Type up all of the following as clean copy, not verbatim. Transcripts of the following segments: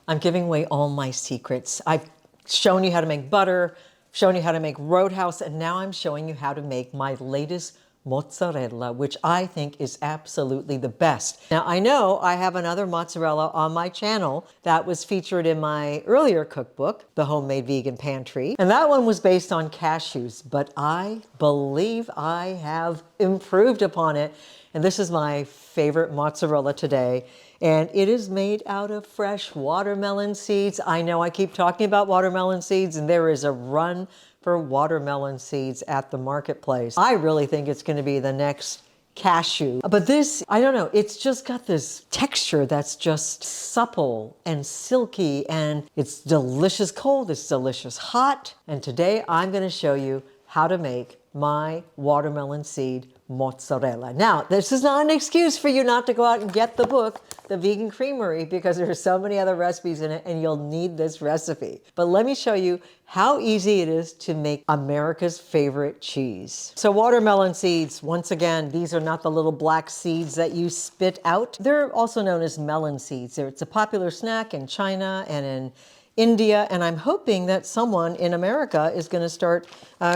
I'm giving away all my secrets. I've shown you how to make butter, shown you how to make Roadhouse, and now I'm showing you how to make my latest mozzarella, which I think is absolutely the best. Now, I know I have another mozzarella on my channel that was featured in my earlier cookbook, The Homemade Vegan Pantry, and that one was based on cashews, but I believe I have improved upon it. And this is my favorite mozzarella today. And it is made out of fresh watermelon seeds. I know I keep talking about watermelon seeds, and there is a run for watermelon seeds at the marketplace. I really think it's going to be the next cashew. But this, I don't know, it's just got this texture that's just supple and silky, and it's delicious cold, it's delicious hot. And today I'm going to show you how to make my watermelon seed mozzarella. Now, this is not an excuse for you not to go out and get the book, The Vegan Creamery, because there are so many other recipes in it and you'll need this recipe. But let me show you how easy it is to make America's favorite cheese. So watermelon seeds, once again, these are not the little black seeds that you spit out. They're also known as melon seeds. It's a popular snack in China and in India, and I'm hoping that someone in America is going to start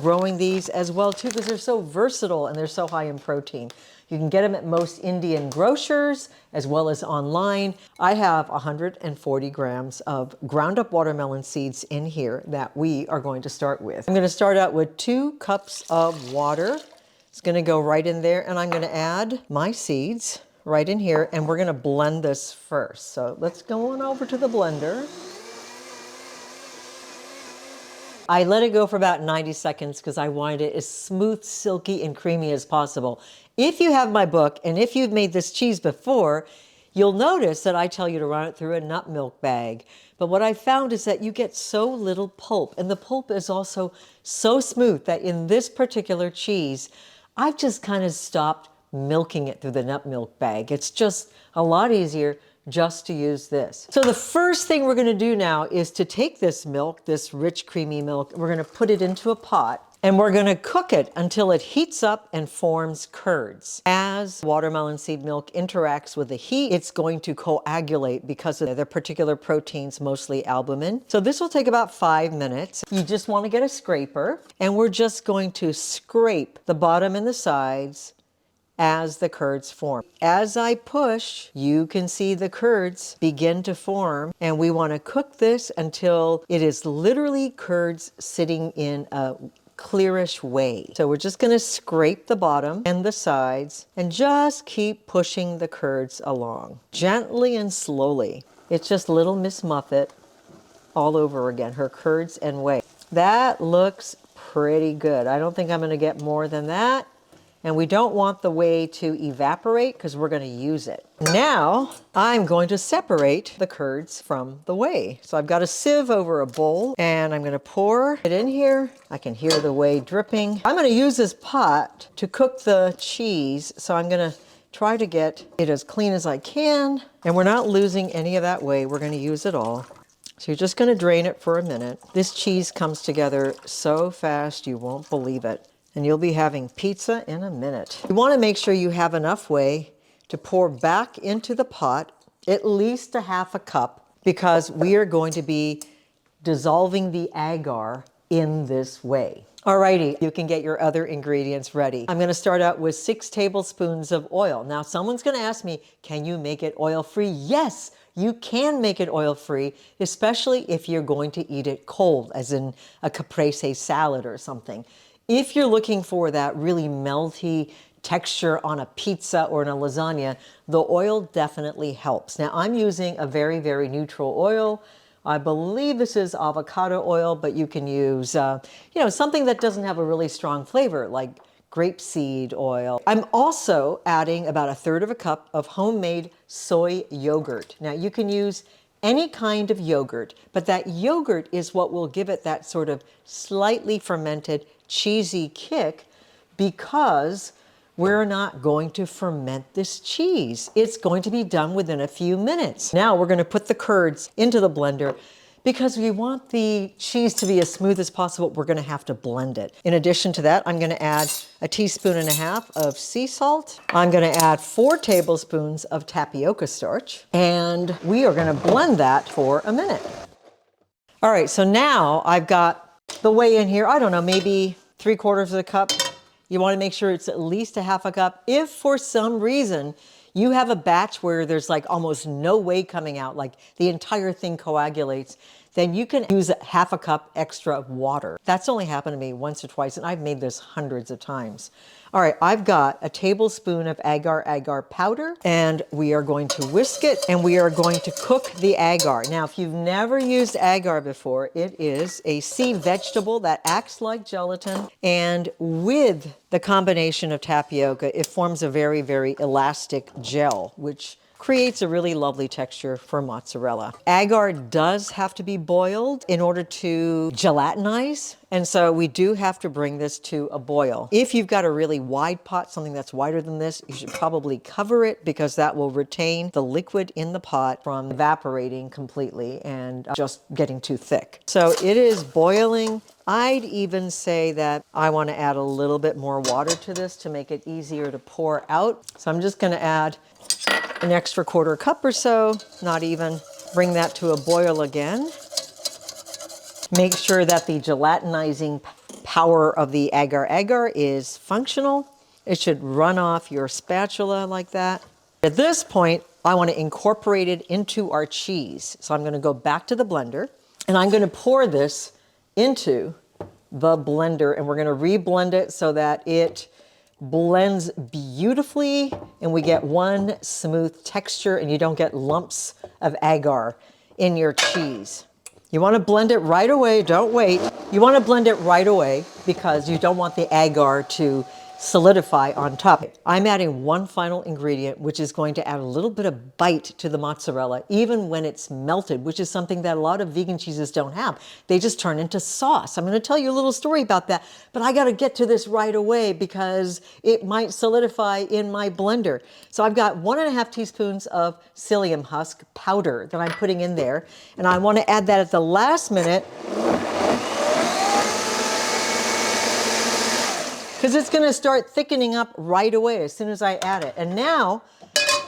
growing these as well too, because they're so versatile and they're so high in protein. You can get them at most Indian grocers as well as online. I have 140 grams of ground up watermelon seeds in here that we are going to start with. I'm going to start out with 2 cups of water. It's going to go right in there, and I'm going to add my seeds right in here, and we're going to blend this first. So let's go on over to the blender. I let it go for about 90 seconds because I wanted it as smooth, silky, and creamy as possible. If you have my book, and if you've made this cheese before, you'll notice that I tell you to run it through a nut milk bag. But what I found is that you get so little pulp, and the pulp is also so smooth that in this particular cheese, I've just kind of stopped milking it through the nut milk bag. It's just a lot easier just to use this. So the first thing we're going to do now is to take this milk, this rich creamy milk, we're going to put it into a pot, and we're going to cook it until it heats up and forms curds. As watermelon seed milk interacts with the heat, it's going to coagulate because of their particular proteins, mostly albumin. So this will take about 5 minutes. You just want to get a scraper, and we're just going to scrape the bottom and the sides as the curds form. As I push, you can see the curds begin to form, and we want to cook this until it is literally curds sitting in a clearish way. So we're just going to scrape the bottom and the sides and just keep pushing the curds along gently and slowly. It's just little Miss Muffet all over again, her curds and whey. That looks pretty good. I don't think I'm going to get more than that. And we don't want the whey to evaporate because we're going to use it. Now, I'm going to separate the curds from the whey. So I've got a sieve over a bowl, and I'm going to pour it in here. I can hear the whey dripping. I'm going to use this pot to cook the cheese, so I'm going to try to get it as clean as I can. And we're not losing any of that whey. We're going to use it all. So you're just going to drain it for a minute. This cheese comes together so fast you won't believe it. And you'll be having pizza in a minute. You want to make sure you have enough whey to pour back into the pot, at least a half a cup, because we are going to be dissolving the agar in this whey. Alrighty, you can get your other ingredients ready. I'm going to start out with 6 tablespoons of oil. Now, someone's going to ask me, can you make it oil-free? Yes, you can make it oil-free, especially if you're going to eat it cold, as in a caprese salad or something. If you're looking for that really melty texture on a pizza or in a lasagna, the oil definitely helps. Now, I'm using a very, very neutral oil. I believe this is avocado oil, but you can use, something that doesn't have a really strong flavor, like grapeseed oil. I'm also adding about 1/3 of a cup of homemade soy yogurt. Now, you can use any kind of yogurt, but that yogurt is what will give it that sort of slightly fermented, cheesy kick, because we're not going to ferment this cheese. It's going to be done within a few minutes. Now we're going to put the curds into the blender. Because we want the cheese to be as smooth as possible, we're gonna have to blend it. In addition to that, I'm gonna add 1.5 teaspoons of sea salt. I'm gonna add 4 tablespoons of tapioca starch, and we are gonna blend that for a minute. All right, so now I've got the whey in here, I don't know, maybe 3/4 of a cup. You wanna make sure it's at least 1/2 cup. If for some reason you have a batch where there's like almost no whey coming out, like the entire thing coagulates, then you can use 1/2 cup extra of water. That's only happened to me once or twice, and I've made this hundreds of times. All right, I've got 1 tablespoon of agar powder, and we are going to whisk it, and we are going to cook the agar. Now, if you've never used agar before, it is a sea vegetable that acts like gelatin, and with the combination of tapioca, it forms a very, very elastic gel, which creates a really lovely texture for mozzarella. Agar does have to be boiled in order to gelatinize, and so we do have to bring this to a boil. If you've got a really wide pot, something that's wider than this, you should probably cover it because that will retain the liquid in the pot from evaporating completely and just getting too thick. So it is boiling. I'd even say that I want to add a little bit more water to this to make it easier to pour out. So I'm just going to add an extra 1/4 cup or so, not even. Bring that to a boil again. Make sure that the gelatinizing power of the agar is functional. It should run off your spatula like that. At this point, I want to incorporate it into our cheese. So I'm going to go back to the blender, and I'm going to pour this into the blender, and we're going to re-blend it so that it blends beautifully and we get one smooth texture and you don't get lumps of agar in your cheese. You want to blend it right away, don't wait. You want to blend it right away because you don't want the agar to solidify on top. I'm adding one final ingredient, which is going to add a little bit of bite to the mozzarella, even when it's melted, which is something that a lot of vegan cheeses don't have. They just turn into sauce. I'm going to tell you a little story about that, but I got to get to this right away because it might solidify in my blender. So I've got 1.5 teaspoons of psyllium husk powder that I'm putting in there, and I want to add that at the last minute because it's going to start thickening up right away as soon as I add it. And now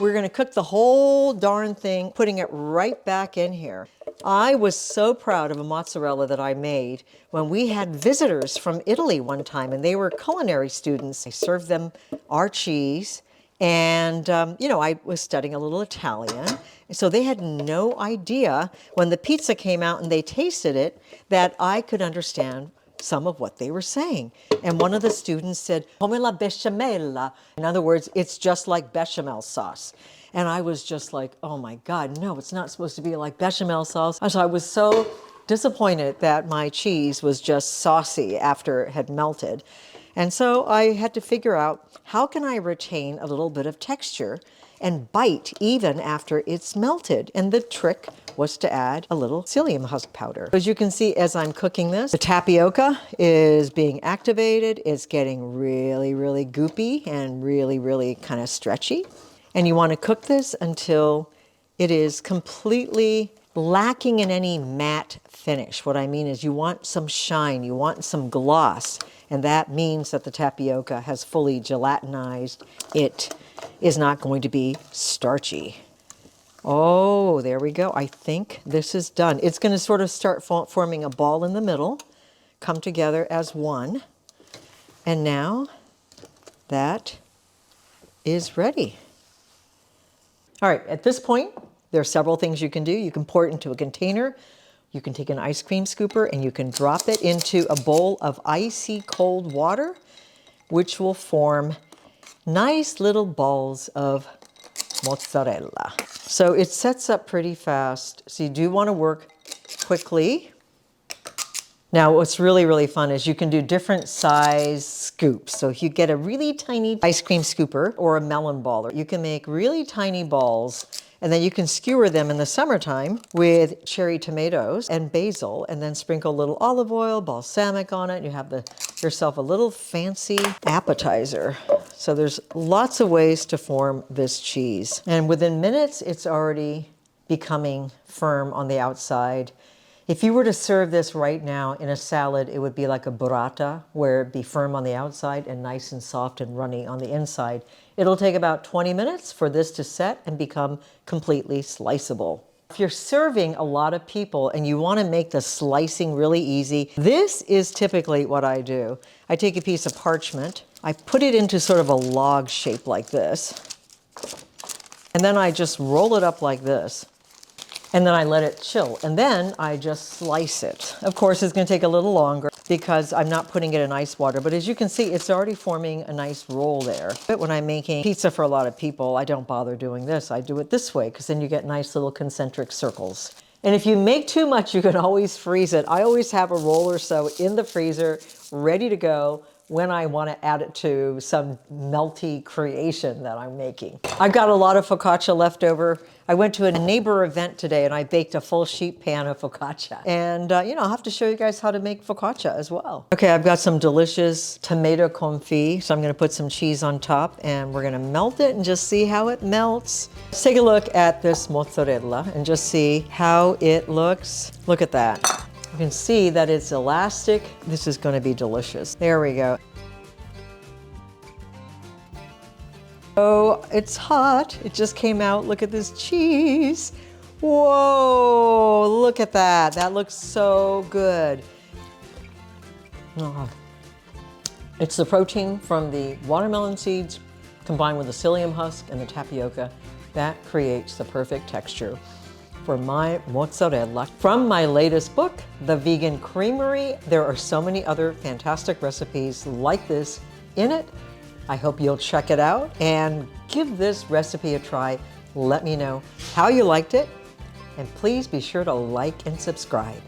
we're going to cook the whole darn thing, putting it right back in here. I was so proud of a mozzarella that I made when we had visitors from Italy one time, and they were culinary students. I served them our cheese, and you know, I was studying a little Italian, so they had no idea when the pizza came out and they tasted it that I could understand some of what they were saying. And one of the students said, come la besciamella. In other words, it's just like bechamel sauce. And I was just like, oh my God, no, it's not supposed to be like bechamel sauce. And so I was so disappointed that my cheese was just saucy after it had melted. And so I had to figure out, how can I retain a little bit of texture and bite even after it's melted? And the trick was to add a little psyllium husk powder. As you can see, as I'm cooking this, the tapioca is being activated. It's getting really, really goopy and really, really kind of stretchy. And you want to cook this until it is completely lacking in any matte finish. What I mean is you want some shine, you want some gloss, and that means that the tapioca has fully gelatinized. It is not going to be starchy. Oh, there we go. I think this is done. It's going to sort of start forming a ball in the middle, come together as one. And now that is ready. All right, at this point, there are several things you can do. You can pour it into a container. You can take an ice cream scooper and you can drop it into a bowl of icy cold water, which will form nice little balls of mozzarella. So it sets up pretty fast. So you do want to work quickly. Now, what's really, really fun is you can do different size scoops. So if you get a really tiny ice cream scooper or a melon baller, you can make really tiny balls, and then you can skewer them in the summertime with cherry tomatoes and basil, and then sprinkle a little olive oil, balsamic on it. You have yourself a little fancy appetizer. So there's lots of ways to form this cheese. And within minutes, it's already becoming firm on the outside. If you were to serve this right now in a salad, it would be like a burrata, where it'd be firm on the outside and nice and soft and runny on the inside. It'll take about 20 minutes for this to set and become completely sliceable. If you're serving a lot of people and you want to make the slicing really easy, this is typically what I do. I take a piece of parchment, I put it into sort of a log shape like this, and then I just roll it up like this. And then I let it chill, and then I just slice it. Of course, it's gonna take a little longer because I'm not putting it in ice water, but as you can see, it's already forming a nice roll there. But when I'm making pizza for a lot of people, I don't bother doing this. I do it this way, because then you get nice little concentric circles. And if you make too much, you can always freeze it. I always have a roll or so in the freezer, ready to go when I want to add it to some melty creation that I'm making. I've got a lot of focaccia left over. I went to a neighbor event today and I baked a full sheet pan of focaccia. And I'll have to show you guys how to make focaccia as well. Okay, I've got some delicious tomato confit. So I'm gonna put some cheese on top and we're gonna melt it and just see how it melts. Let's take a look at this mozzarella and just see how it looks. Look at that. You can see that it's elastic. This is going to be delicious. There we go. Oh, it's hot. It just came out. Look at this cheese. Whoa, look at that. That looks so good. Oh. It's the protein from the watermelon seeds combined with the psyllium husk and the tapioca that creates the perfect texture for my mozzarella. From my latest book, The Vegan Creamery, there are so many other fantastic recipes like this in it. I hope you'll check it out and give this recipe a try. Let me know how you liked it, and please be sure to like and subscribe.